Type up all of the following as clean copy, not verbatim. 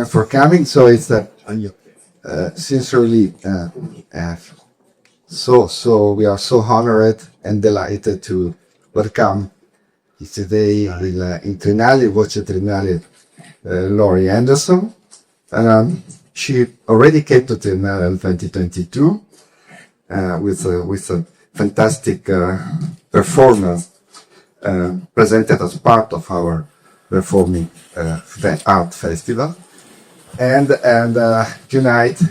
for coming. So it's sincerely so we are so honored and delighted to welcome today in Triennale, Voce Triennale, Laurie Anderson. She already came to Triennale in 2022 with a fantastic performance presented as part of our performing art festival. And tonight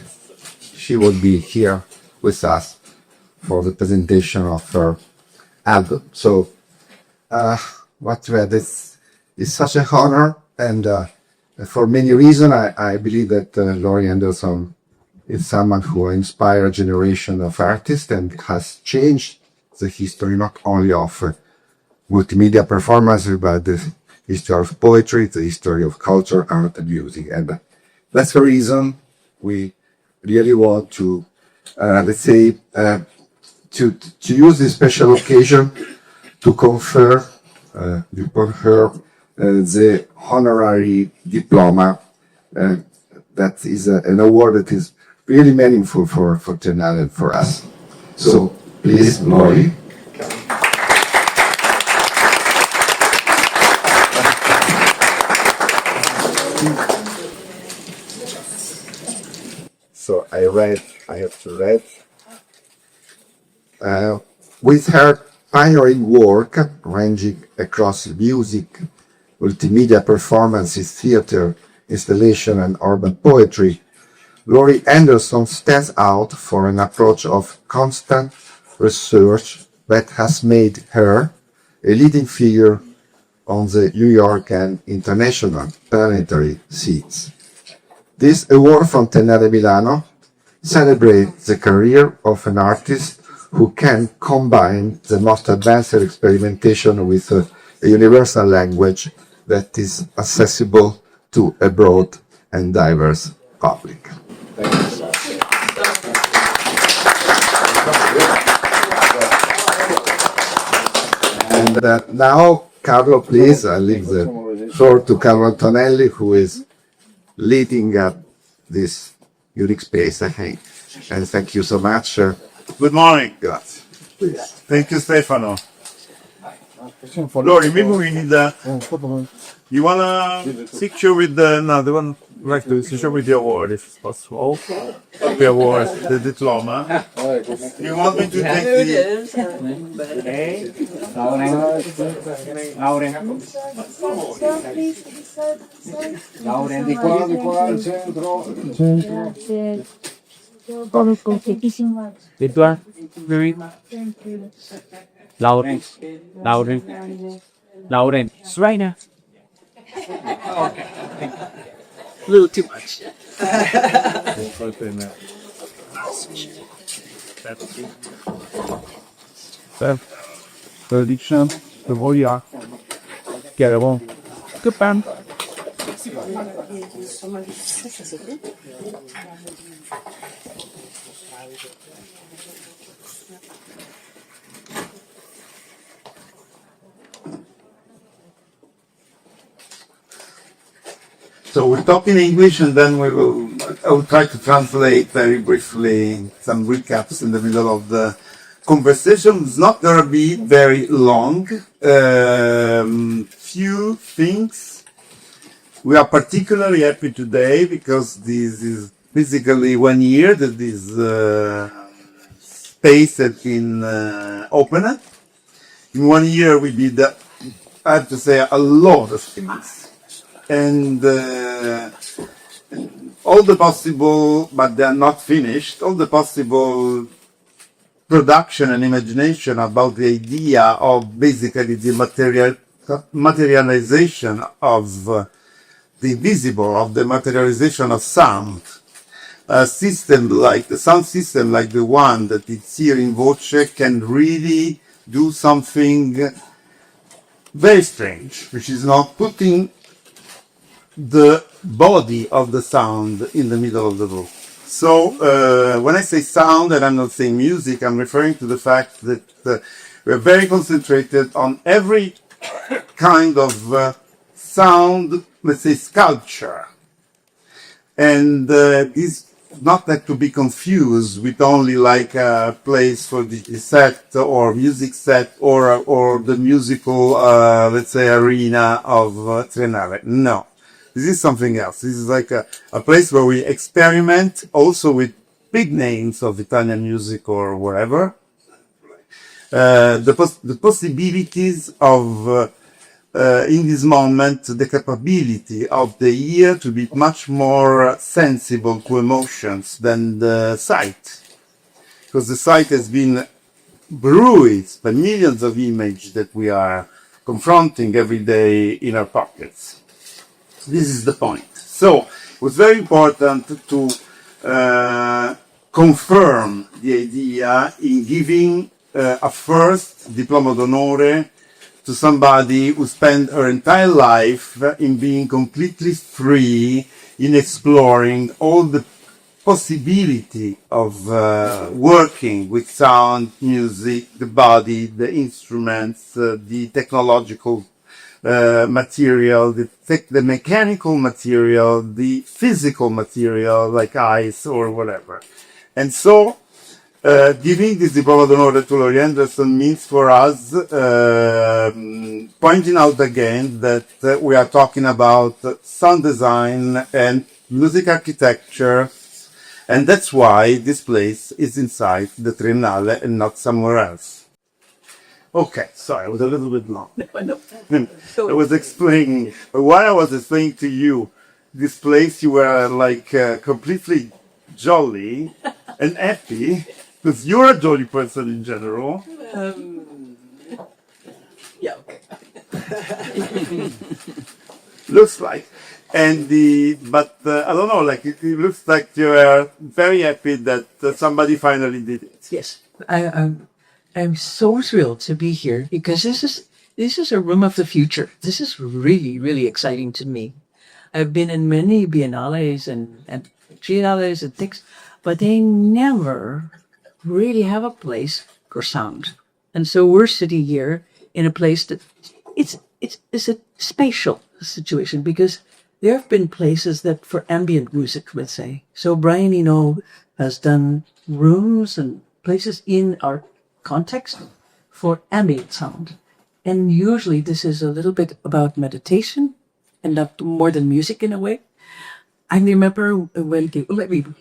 she will be here with us for the presentation of her album. So this is such an honor, and for many reasons, I believe that Laurie Anderson is someone who inspired a generation of artists and has changed the history not only of multimedia performances, but the history of poetry, the history of culture, art, and music. And that's the reason we really want to, to use this special occasion to confer upon her the honorary diploma. That is an award that is really meaningful for Triennale and for us. So please, Laurie. So I have to read. With her pioneering work ranging across music, multimedia performances, theater, installation, and urban poetry, Laurie Anderson stands out for an approach of constant research that has made her a leading figure on the New York and international planetary scenes. This award from Triennale Milano celebrates the career of an artist who can combine the most advanced experimentation with a universal language that is accessible to a broad and diverse public. And now, Carlo, please, I leave the floor to Carlo Antonelli, who is leading this unique space, I think. And thank you so much. Good morning. Grazie. Thank you, Stefano. Laurie, maybe we need you want a picture with the... No, the one like to picture with the award, if possible. The award, the diploma. You want me to take Lauren, di qua al centro. Edward, Lauren, Sraina. Okay. A little too much. Prediction, the warrior. Chiaro. Che pan? So we'll talk in English and then I will try to translate very briefly some recaps in the middle of the conversation. It's not going to be very long. Few things. We are particularly happy today because this is basically 1 year that this space has been opened. In 1 year we did, I have to say, a lot of things. And all the possible, but they are not finished, all the possible production and imagination about the idea of basically the materialization of the visible, of the materialization of sound. A system like the sound system like the one that is here in Voce can really do something very strange, which is not putting the body of the sound in the middle of the room. So when I say sound, and I'm not saying music, I'm referring to the fact that we're very concentrated on every kind of sound, let's say sculpture. And this not like to be confused with only like a place for the set or music set or the musical let's say arena of Triennale. No, this is something else. This is like a place where we experiment also with big names of Italian music or whatever. The possibilities of in this moment the capability of the ear to be much more sensible to emotions than the sight, because the sight has been bruised by millions of images that we are confronting every day in our pockets. This is the point. So it was very important to confirm the idea in giving a first diploma d'onore to somebody who spent her entire life in being completely free in exploring all the possibility of working with sound, music, the body, the instruments, the technological material, the mechanical material, the physical material like eyes or whatever. And so giving this diploma d'onore to Laurie Anderson means for us pointing out again that we are talking about sound design and music architecture, and that's why this place is inside the Triennale and not somewhere else. Okay, sorry, I was a little bit long. I was explaining, while I was explaining to you this place, you were like completely jolly and happy. Because you're a jolly person in general. Yeah, okay. Looks like. And but I don't know, like it looks like you are very happy that somebody finally did it. Yes, I'm so thrilled to be here because this is a room of the future. This is really, really exciting to me. I've been in many biennales and triennales and things, but they never really have a place for sound. And so we're sitting here in a place that it's a spatial situation, because there have been places that for ambient music, let's say. So Brian Eno has done rooms and places in our context for ambient sound. And usually this is a little bit about meditation and not more than music in a way. I remember when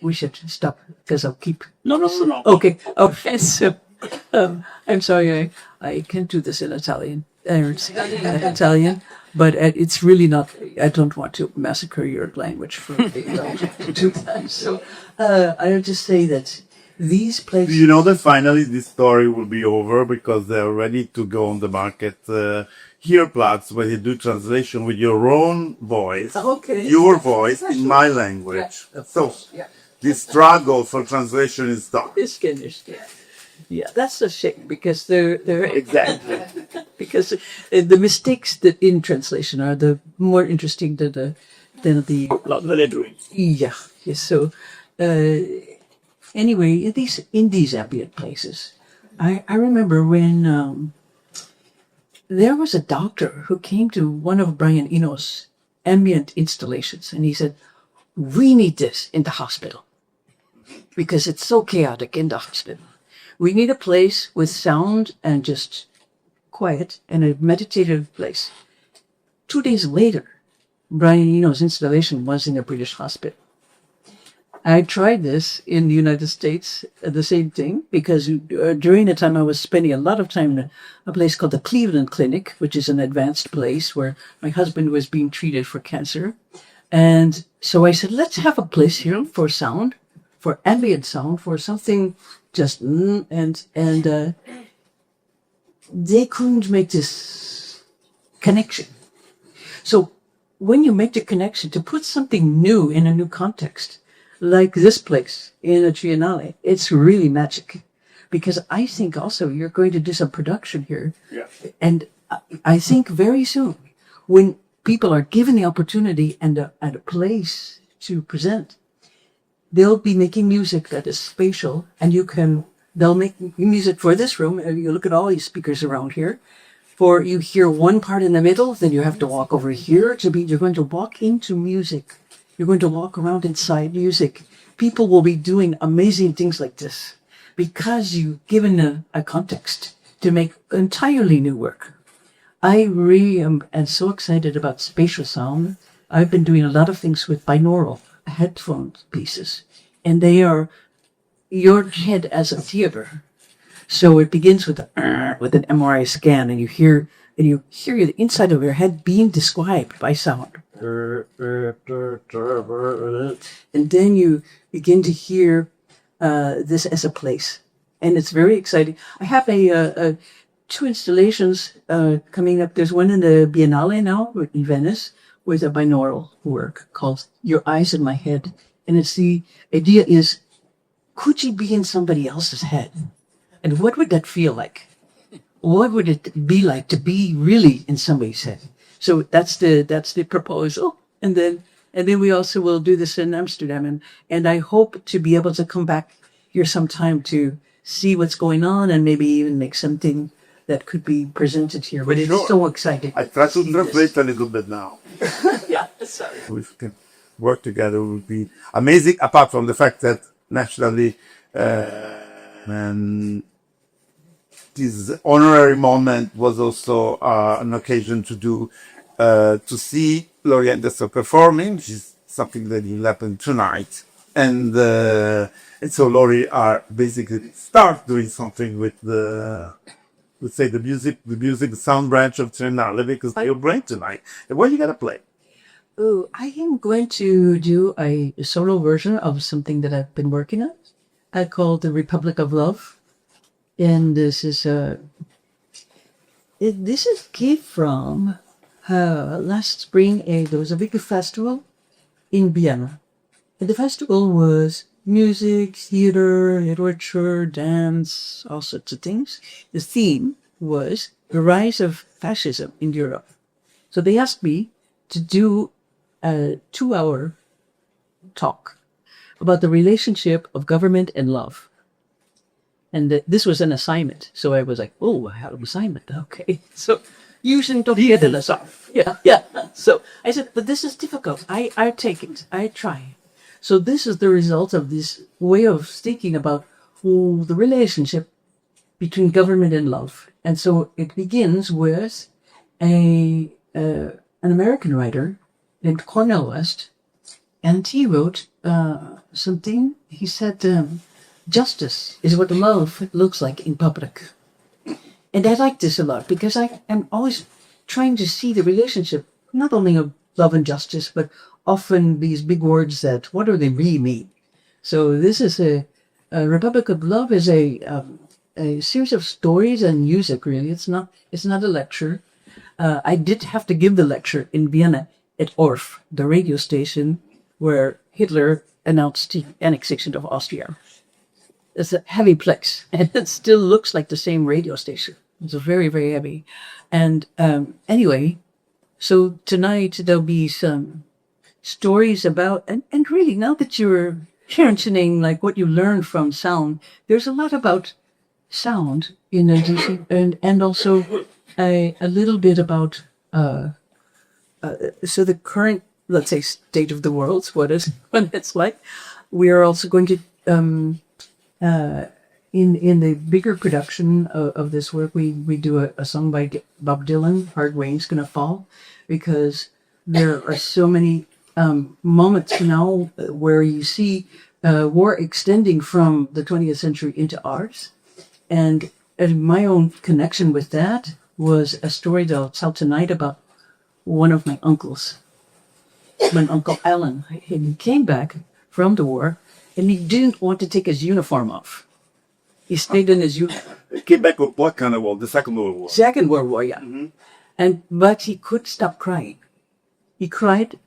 we should stop because I'll keep. No. Okay. So, I'm sorry, I can't do this in Italian. Italian, but it's really not. I don't want to massacre your language for two times. So, I'll just say that these places. Do you know that finally this story will be over because they're ready to go on the market? Earplugs where you do translation with your own voice, your voice in my language. So the struggle for translation is done. It's finished. Yeah, that's a shame because they're Exactly. because the mistakes that in translation are the more interesting than the lettering. yeah. So anyway, in these ambient places, I remember when. There was a doctor who came to one of Brian Eno's ambient installations, and he said, "We need this in the hospital because it's so chaotic in the hospital. We need a place with sound and just quiet and a meditative place." 2 days later, Brian Eno's installation was in a British hospital. I tried this in the United States, the same thing, because during the time I was spending a lot of time in a place called the Cleveland Clinic, which is an advanced place where my husband was being treated for cancer. And so I said, let's have a place here for sound, for ambient sound, for something just, they couldn't make this connection. So when you make the connection to put something new in a new context, like this place in a Triennale, it's really magic. Because I think also you're going to do some production here. Yeah. And I think very soon, when people are given the opportunity and a place to present, they'll be making music that is spatial, and they'll make music for this room. You look at all these speakers around here. For you hear one part in the middle, then you have to walk over here you're going to walk into music you're going to walk around inside music. People will be doing amazing things like this because you've given a context to make entirely new work. I really am so excited about spatial sound. I've been doing a lot of things with binaural headphone pieces, and they are your head as a theater. So it begins with with an MRI scan, and you hear the inside of your head being described by sound. And then you begin to hear this as a place, and it's very exciting. I have two installations coming up. There's one in the Biennale now in Venice with a binaural work called "Your Eyes in My Head," and it's the idea is, could you be in somebody else's head, and what would that feel like? What would it be like to be really in somebody's head? So that's the proposal, and then we also will do this in Amsterdam, and I hope to be able to come back here sometime to see what's going on and maybe even make something that could be presented here. But it's so exciting. I try to translate a little bit now. Yeah, sorry. We can work together would be amazing, apart from the fact that naturally and this honorary moment was also an occasion to see Laurie Anderson performing, which is something that will happen tonight. And so Laurie are basically start doing something with let's say the music sound branch of Triennale, because they're playing tonight. And what are you gonna play? Oh, I am going to do a solo version of something that I've been working on. I call The Republic of Love. And this is came from last spring. There was a big festival in Vienna. And the festival was music, theater, literature, dance, all sorts of things. The theme was the rise of fascism in Europe. So they asked me to do a 2-hour talk about the relationship of government and love. And this was an assignment. So I was like, oh, I have an assignment. Okay. So usually don't get an assignment. Yeah. So I said, but this is difficult. I take it. I try. So this is the result of this way of thinking about the relationship between government and love. And so it begins with an American writer named Cornel West, and he wrote something. He said, justice is what love looks like in public. And I like this a lot because I am always trying to see the relationship, not only of love and justice, but often these big words that, what do they really mean? So this is a Republic of Love is a series of stories and music, really. It's not a lecture. I did have to give the lecture in Vienna at Orff, the radio station where Hitler announced the annexation of Austria. It's a heavy place, and it still looks like the same radio station. It's very, very heavy. And anyway, so tonight there'll be some stories about, and really now that you're mentioning like what you learned from sound, there's a lot about sound in addition, and also a little bit about so the current, let's say, state of the world, what it's like. We are also going to in the bigger production of this work, we do a song by Bob Dylan, "Hard Rain's Gonna Fall," because there are so many moments now where you see war extending from the 20th century into ours. And my own connection with that was a story that I'll tell tonight about one of my uncles. My Uncle Alan, he came back from the war, and he didn't want to take his uniform off. He stayed in his uniform. Came back with what kind of war? The Second World War. Second World War, yeah. Mm-hmm. But he could stop crying. He cried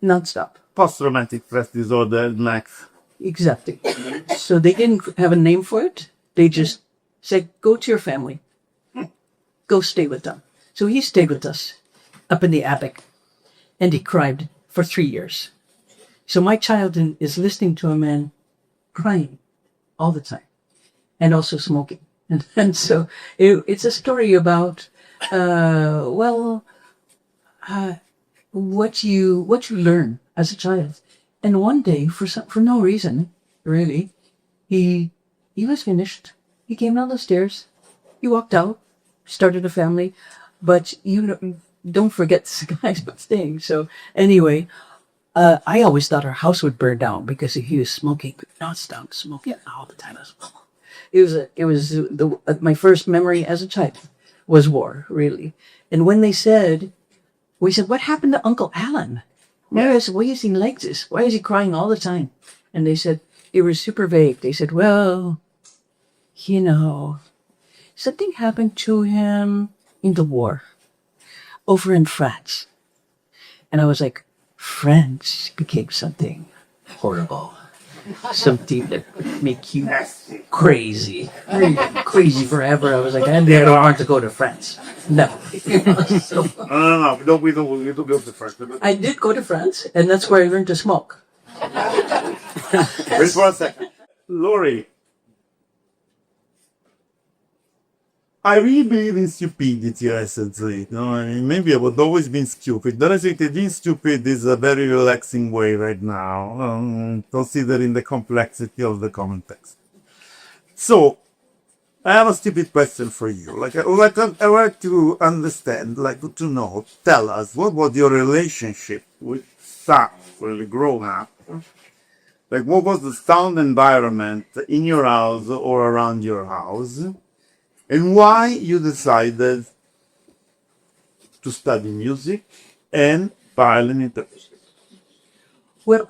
nonstop. Post-traumatic stress disorder, max. Exactly. So they didn't have a name for it. They just said, go to your family. Go stay with them. So he stayed with us up in the attic, and he cried for 3 years. So my child is listening to a man crying all the time, and also smoking. And so it's a story about, what you learn as a child. And one day, for no reason, really, he was finished. He came down the stairs. He walked out, started a family, but don't forget this guy's thing. So anyway, I always thought our house would burn down because he was smoking, could not stop smoking all the time. My first memory as a child was war, really. And when we said, what happened to Uncle Alan? Why is he like this? Why is he crying all the time? And they said, it was super vague. They said, well, something happened to him in the war over in France. And I was like, France became something horrible. Something that would make you crazy. Crazy forever. I was like, I don't want to go to France. No. So, No. We don't go to first. I did go to France, and that's where I learned to smoke. Wait for a second. Laurie, I really believe in stupidity recently. No, I mean, maybe I would always been stupid, but I think that being stupid is a very relaxing way right now, considering the complexity of the context. So, I have a stupid question for you. I would like to understand, to know, tell us, what was your relationship with sound when you grown up? What was the sound environment in your house or around your house? And why you decided to study music and violin interpretation? Well,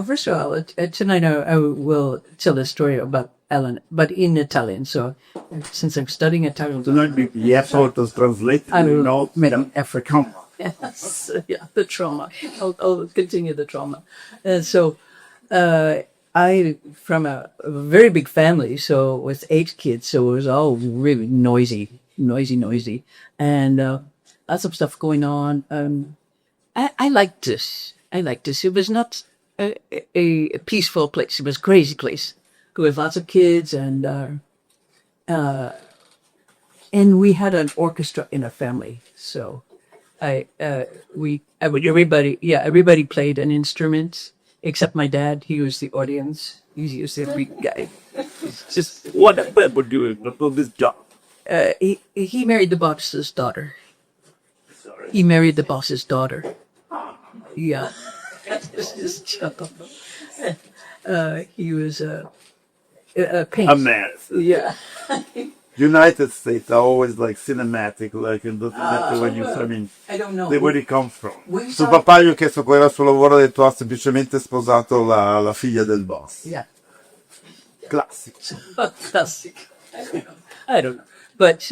first of all, tonight I will tell a story about Alan, but in Italian. So, since I'm studying Italian, Tonight we have sort of translated. I will make an effort. Yes, yeah, the trauma. I'll continue the trauma. I from a very big family, so with 8 kids, so it was all really noisy, and lots of stuff going on. I liked this. It was not a peaceful place. It was a crazy place with lots of kids, and we had an orchestra in our family. So everybody played an instrument except my dad. He was the audience. He was the big guy. Just What a bad would do about this job. he married the boss's daughter. He married the boss's daughter. Yeah. His job. He was a paint. A mess. Yeah. United States are always cinematic, it doesn't matter where you, I don't know. where it comes from. We Suo saw- papà gli ho chiesto qual era il suo lavoro, ha detto ha semplicemente sposato la figlia del boss. Yeah. Classico. Classic. I don't know. But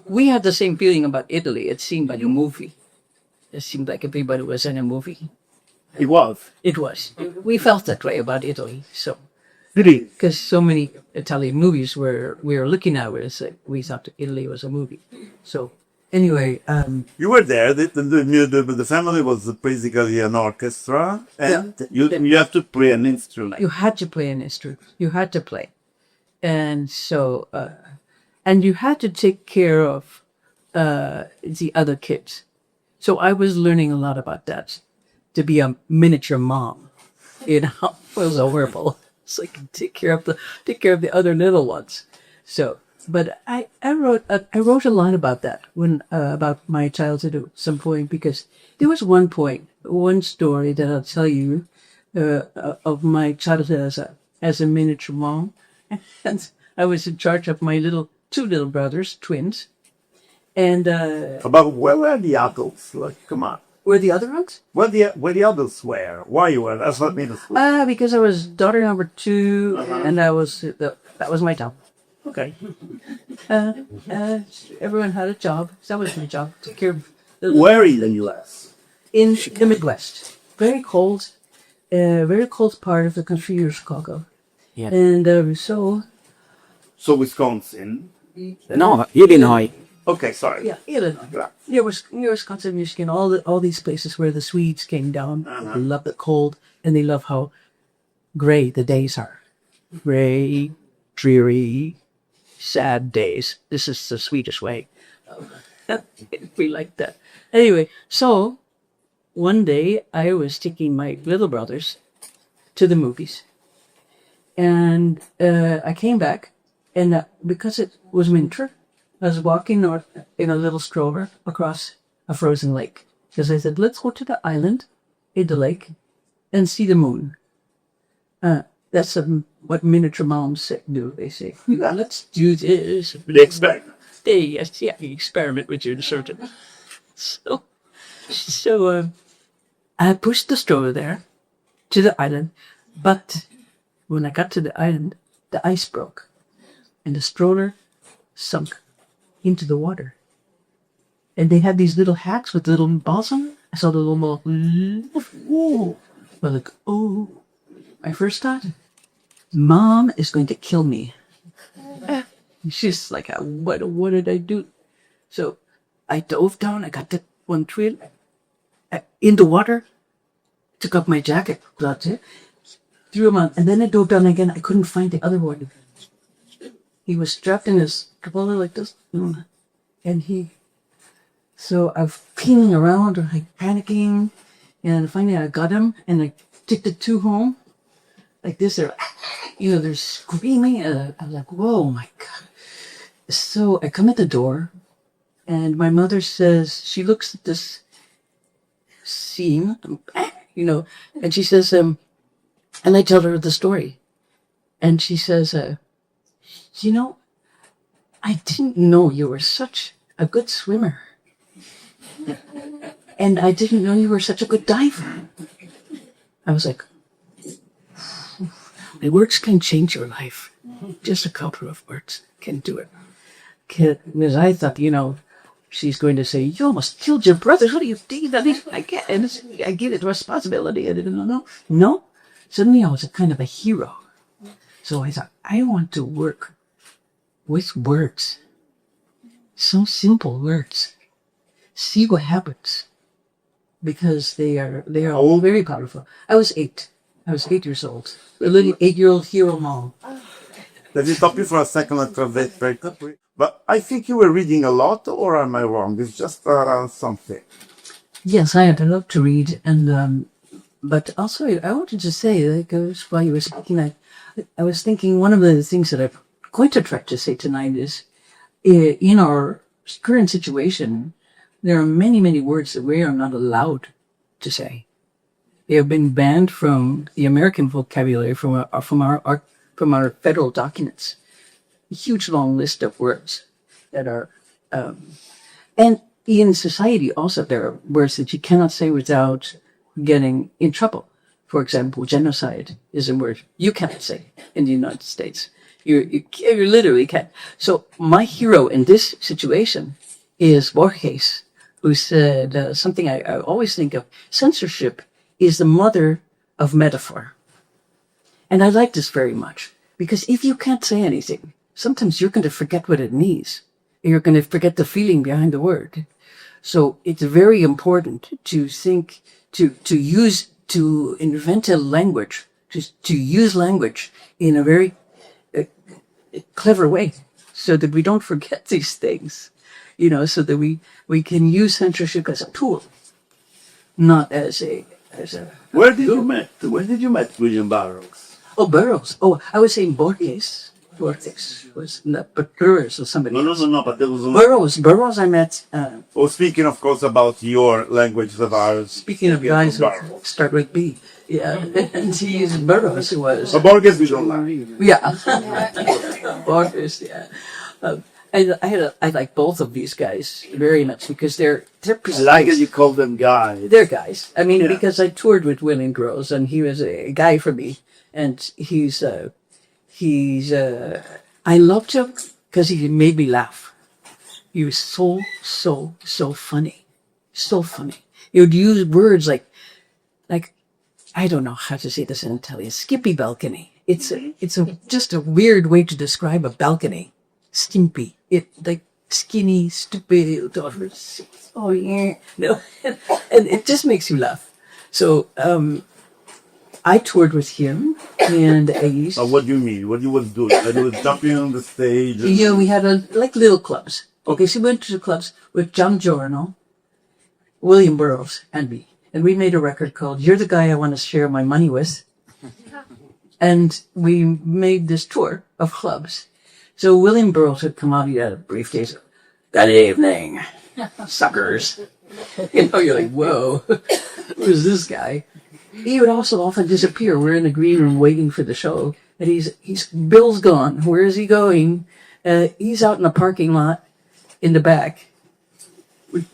we had the same feeling about Italy. It seemed like a movie. It seemed like everybody was in a movie. It was. It was. We felt that way about Italy. So, Really? because so many Italian movies we were looking at, we thought Italy was a movie. So, anyway, You were there. The family was basically an orchestra, and you have to play an instrument. you had to play an instrument. You had to play, and so and you had to take care of the other kids. So I was learning a lot about that. To be a miniature mom, it was horrible. It's like take care of the other little ones. So, but I wrote a lot about that about my childhood at some point, because there was one story that I'll tell you of my childhood as a miniature mom, and I was in charge of my two little brothers, twins, and About where were the adults? Come on. were the other ones? Where the adults were? Why you were? That's not me to school. Because I was daughter number 2, and that was my job. Okay. Everyone had a job. So that was my job. Take care of Where in the U.S.? in the Midwest. Very cold part of the country of Chicago. Yeah. And so So Wisconsin. No, Illinois. Okay, sorry. yeah, Illinois. Near Wisconsin, Michigan, all these places where the Swedes came down. They love the cold, and they love how gray the days are. Gray, dreary, sad days. This is the Swedish way. We like that. Anyway, so one day I was taking my little brothers to the movies, and I came back, and because it was winter, I was walking north in a little stroller across a frozen lake. Because I said, let's go to the island in the lake and see the moon. That's what miniature moms do. They say, "Yeah, let's do this. Experiment. Yes, yeah, experiment with your children." So I pushed the stroller there to the island, but when I got to the island, the ice broke, and the stroller sunk into the water. And they had these little hats with little balls on it. I saw the little ball. Whoa! I was like, oh. My first thought, Mom is going to kill me. She's like, what did I do? So I dove down. I got that one trail in the water, took off my jacket, threw him on, and then I dove down again. I couldn't find the other one. He was strapped in his stroller like this, and so I was peeling around, like panicking, and finally I got him, and I took the two home, like this. They're screaming, and I was like, whoa, my God. So I come at the door, and my mother says, she looks at this scene, and she says, and I tell her the story. And she says, I didn't know you were such a good swimmer. And I didn't know you were such a good diver. I was like, the words can change your life. Just a couple of words can do it. Because I thought, she's going to say, you almost killed your brothers. What do you do? I get it, responsibility. I didn't know. No. Suddenly I was a kind of a hero. So I thought, I want to work with words. So simple words. See what happens. Because they are all very powerful. I was 8 years old. A little 8-year-old hero mom. Let me stop you for a second and translate very quickly. But I think you were reading a lot, or am I wrong? It's just something. Yes, I love to read, and but also I wanted to say, while you were speaking, I was thinking one of the things that I'm going to try to say tonight is, in our current situation, there are many, many words that we are not allowed to say. They have been banned from the American vocabulary, from our federal documents. A huge long list of words that are, and in society also there are words that you cannot say without getting in trouble. For example, genocide is a word you cannot say in the United States. You literally can't. So my hero in this situation is Borges, who said something I always think of. Censorship is the mother of metaphor. And I like this very much, because if you can't say anything, sometimes you're going to forget what it means. You're going to forget the feeling behind the word. So it's very important to think, to invent a language, to use language in a very clever way, so that we don't forget these things, so that we can use censorship as a tool, not as a. Where did you meet William Burroughs? Oh, Burroughs. Oh, I was saying Borges. Borges was not, but Burroughs was somebody else. No, but there was Burroughs I met. speaking, of course, about your language of ours. Speaking of guys who start with B, yeah, and he's Burroughs who was. Borges we don't like. Yeah, Borges. Yeah, I like both of these guys very much, because they're precise. I like it you call them guys. They're guys. I mean, because I toured with William Gross, and he was a guy for me, and he's I loved him because he made me laugh. He was so funny. So funny. He would use words like I don't know how to say this in Italian. Skippy balcony. It's just a weird way to describe a balcony. Stimpy. Like skinny, stupid. Oh yeah. No. And it just makes you laugh. So I toured with him, and I used. What do you mean? What you was doing? When you was jumping on the stage? We had like little clubs. Okay, she went to the clubs with John Giorno, William Burroughs, and me. And we made a record called You're the Guy I Want to Share My Money With. And we made this tour of clubs. So William Burroughs had come out, he had a briefcase. Good evening, suckers. You know, you're like, whoa, who's this guy? He would also often disappear. We're in the green room waiting for the show. And Bill's gone. Where is he going? He's out in the parking lot in the back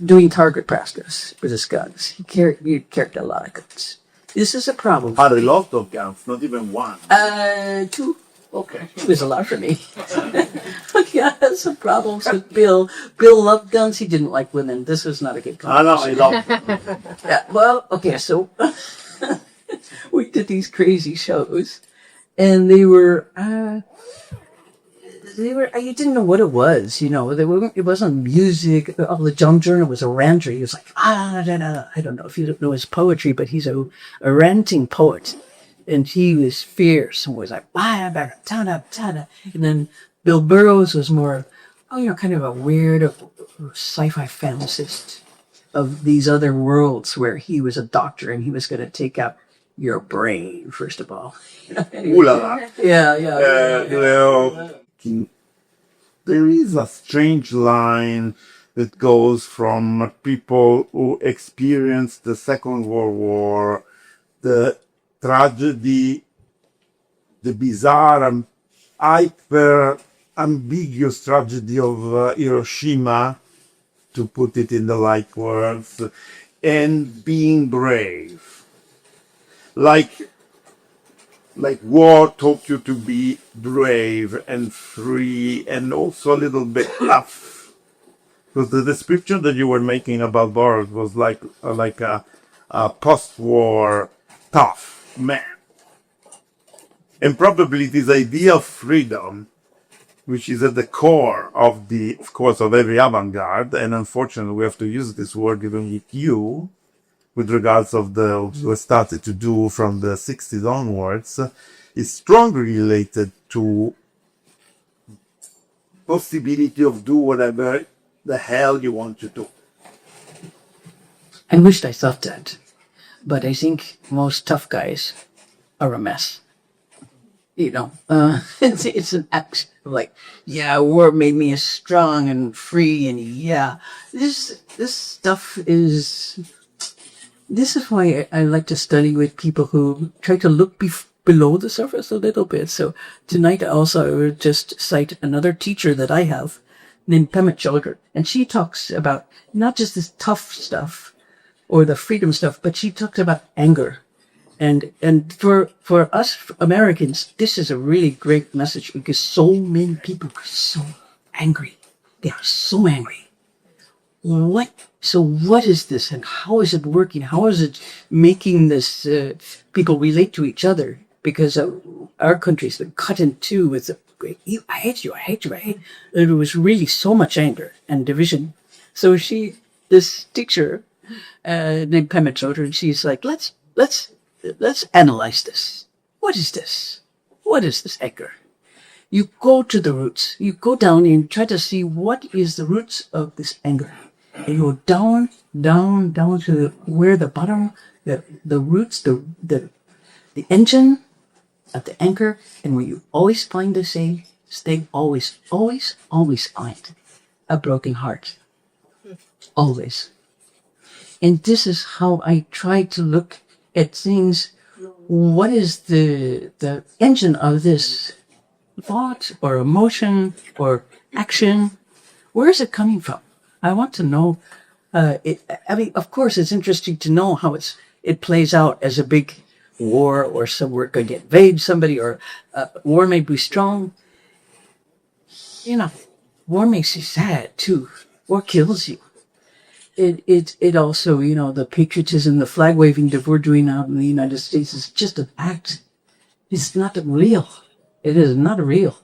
doing target practice with his guns. He carried a lot of guns. This is a problem. Had a lot of guns, not even one. 2. Okay. It was a lot for me. Yeah, I had some problems with Bill. Bill loved guns. He didn't like women. This was not a good I know, I conversation. love it. Yeah, well, okay, so we did these crazy shows, and they were, you didn't know what it was, you know, it wasn't music. Oh, the John Journal was a ranter. He was like, I don't know if you don't know his poetry, but he's a ranting poet. And he was fierce and was like, and then Bill Burroughs was more, kind of a weird sci-fi fantasist of these other worlds where he was a doctor and he was going to take out your brain, first of all. Ooh la la. Yeah. There is a strange line that goes from people who experienced the Second World War, the tragedy, the bizarre and hyper ambiguous tragedy of Hiroshima, to put it in the light words, and being brave. Like war taught you to be brave and free and also a little bit tough. Because the description that you were making about Boris was like a post-war tough man. And probably this idea of freedom, which is at the core of of every avant-garde, and unfortunately we have to use this word even with you, with regards of we started to do from the 60s onwards, is strongly related to possibility of do whatever the hell you want to do. I wished I thought that, but I think most tough guys are a mess. You know, it's an act of like, yeah, war made me strong and free, and yeah, this stuff is. This is why I like to study with people who try to look below the surface a little bit. So tonight also I would just cite another teacher that I have named Pemmitt Chilgert, and she talks about not just this tough stuff or the freedom stuff, but she talks about anger. And for us Americans, this is a really great message because so many people are so angry. They are so angry. What is this and how is it working? How is it making this people relate to each other? Because our country's been cut in two with I hate you. There was really so much anger and division. So this teacher named Pemmitt Chilgert, and she's like, let's analyze this. What is this? What is this anger? You go to the roots. You go down and try to see what is the roots of this anger. And you go down to where the bottom, the roots, the engine of the anchor, and where you always find the same thing, always find a broken heart. Always. And this is how I try to look at things. What is the engine of this thought or emotion or action? Where is it coming from? I want to know. Of course, it's interesting to know how it plays out as a big war, or we're going to invade somebody, or war may be strong. You know, war makes you sad too. War kills you. It also, the patriotism, the flag waving that we're doing out in the United States is just an act. It's not real. It is not real.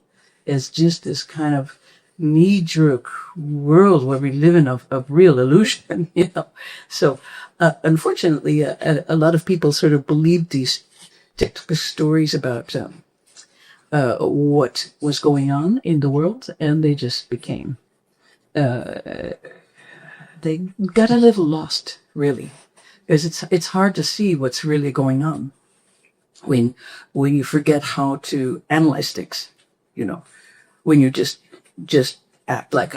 It's just this kind of knee-jerk world where we live in of real illusion, So, unfortunately, a lot of people sort of believed these typical stories about what was going on in the world, and they just became they got a little lost, really, because it's hard to see what's really going on when you forget how to analyze things, you know, when you just act like,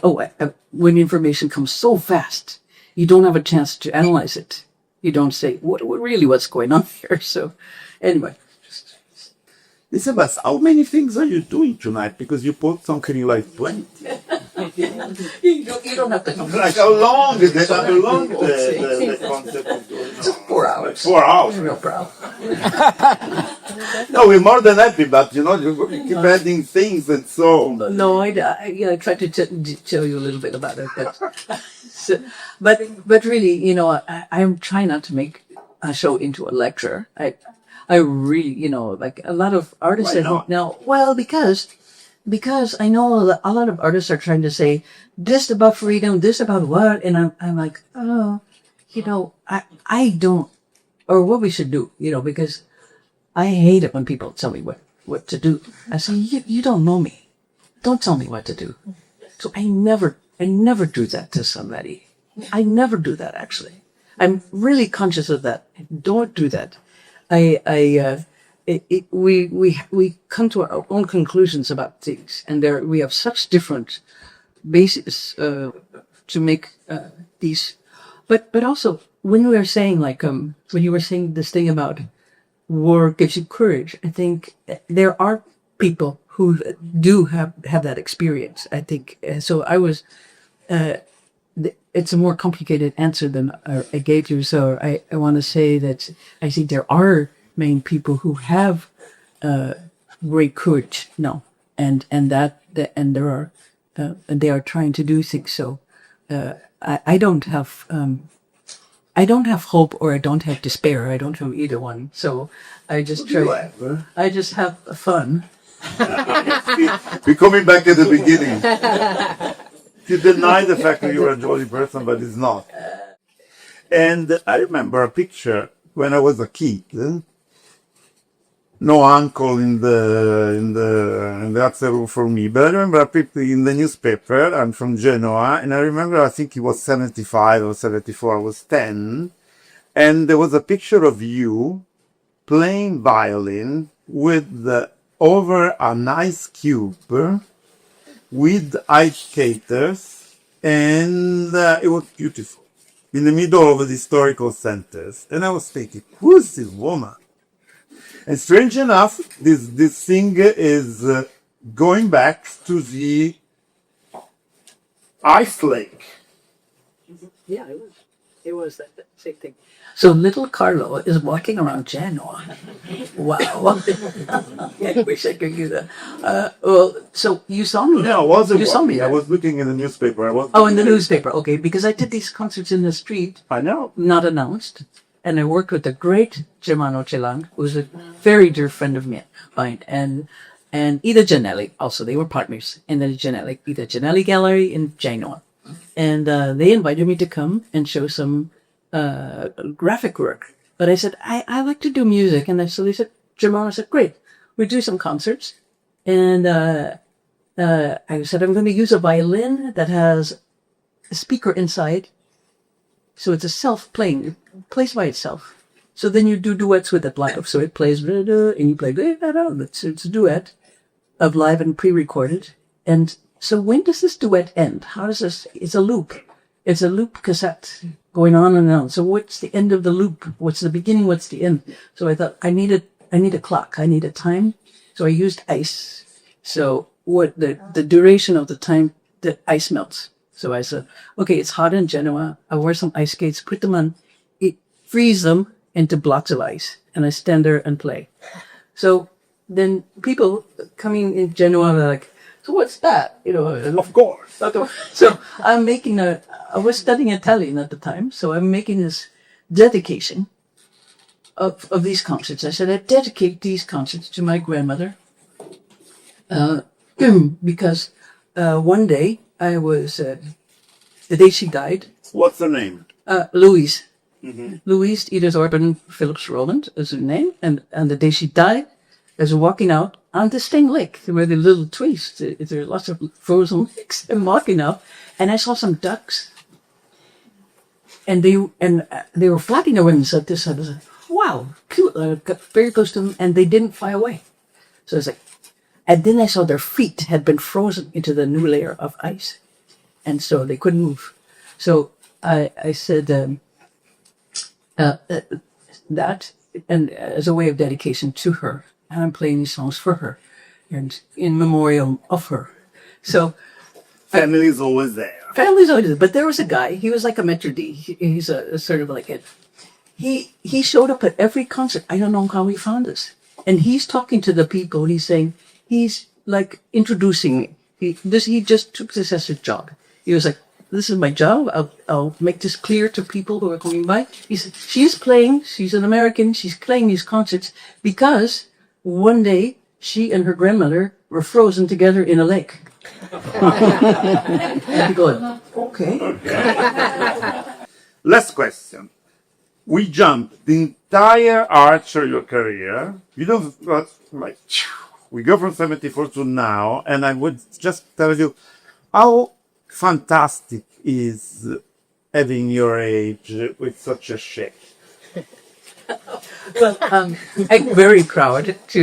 when information comes so fast, you don't have a chance to analyze it. You don't say what's going on here. So anyway. Listen, but how many things are you doing tonight? Because you put something like 20. You don't have to know. Like how long the concept is going on? 4 hours. 4 hours. No problem. No, we're more than happy, but you keep adding things and so. No, I tried to tell you a little bit about it, but really, I'm trying not to make a show into a lecture. I really, like a lot of artists Why at home not? now. Well, because I know that a lot of artists are trying to say this about freedom, this about what, and I'm like, oh, I don't, or what we should do, because I hate it when people tell me what to do. I say, you don't know me. Don't tell me what to do. So I never do that to somebody. I never do that, actually. I'm really conscious of that. Don't do that. We come to our own conclusions about things, and we have such different bases to make these. But also, when you were saying when you were saying this thing about war gives you courage, I think there are people who do have that experience. I think so. I was. It's a more complicated answer than I gave you. So I want to say that I think there are many people who have great courage now, and there are and they are trying to do things. So I don't have hope, or I don't have despair. I don't have either one. So I just try. I just have fun. We're coming back at the beginning. You deny the fact that you're a jolly person, but it's not. And I remember a picture when I was a kid. No uncle in the Azza room for me, but I remember a picture in the newspaper. I'm from Genoa, and I remember I think it was 75 or 74. I was 10, and there was a picture of you playing violin over an ice cube with ice skaters, and it was beautiful in the middle of the historical centers. And I was thinking, who is this woman? And strange enough, this thing is going back to the ice lake. Yeah, it was that same thing. So little Carlo is walking around Genoa. Wow. I wish I could do that. Well, so you saw me. No, I wasn't. You saw me. I was looking in the newspaper. In the newspaper. Okay, because I did these concerts in the street. I know. Not announced. And I worked with the great Germano Celang, who's a very dear friend of mine, and Ida Janelli. Also, they were partners in the Ida Janelli Gallery in Genoa. And they invited me to come and show some graphic work. But I said, I like to do music. And so they said, Germano said, great, we'll do some concerts. And I said, I'm going to use a violin that has a speaker inside. So it's a self-playing, it plays by itself. So then you do duets with it live. So it plays, and you play, it's a duet of live and pre-recorded. And so when does this duet end? How does this, it's a loop. It's a loop cassette going on and on. So what's the end of the loop? What's the beginning? What's the end? So I thought, I need a clock. I need a time. So I used ice. So what the duration of the time that ice melts. So I said, okay, it's hot in Genoa. I wear some ice skates, put them on, freeze them into blocks of ice, and I stand there and play. So then people coming in Genoa are like, so what's that? Of course. So I was studying Italian at the time, so I'm making this dedication of these concerts. I said, I dedicate these concerts to my grandmother, because one day I was, the day she died. What's her name? Louise. Mm-hmm. Louise Edith Orban Phillips Roland is her name. And the day she died, I was walking out on this thing lake where the little trees, there are lots of frozen lakes in Milano, and I saw some ducks. And they were flapping their wings at this side. I was like, wow, cute. Got very close to them, and they didn't fly away. So I was like, and then I saw their feet had been frozen into the new layer of ice, and so they couldn't move. So I said that, and as a way of dedication to her, and I'm playing these songs for her, and in memoriam of her. So Family is always there. families always do, but there was a guy. He was like a maitre d'. He's a sort of like a. He showed up at every concert. I don't know how he found us, and he's talking to the people. He's saying he's like introducing me. He just took this as his job. He was like, "This is my job. I'll make this clear to people who are coming by." He said, "She's playing. She's an American. She's playing these concerts because one day she and her grandmother were frozen together in a lake." And going, okay. Last question. We jump the entire arch of your career. You know, like, we go from 74 to now, and I would just tell you how fantastic is having your age with such a shape. Well, I'm very proud to.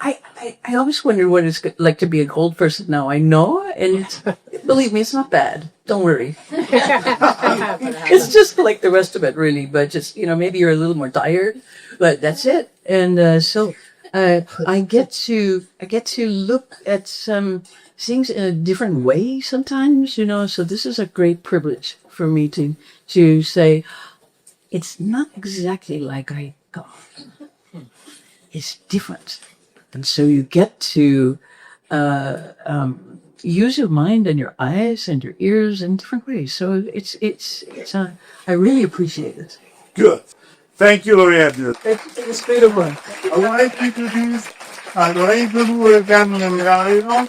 I always wonder what it's like to be an old person now. I know, and believe me, it's not bad. Don't worry. It's just like the rest of it, really. But just maybe you're a little more tired, but that's it. And so I get to look at some things in a different way sometimes. So this is a great privilege for me to say it's not exactly like I thought. It's different. And so you get to use your mind and your eyes and your ears in different ways. So it's I really appreciate it. Good. Thank you, Laurie. It's great of one. Allora, introduce, allora introdurre il canone Milano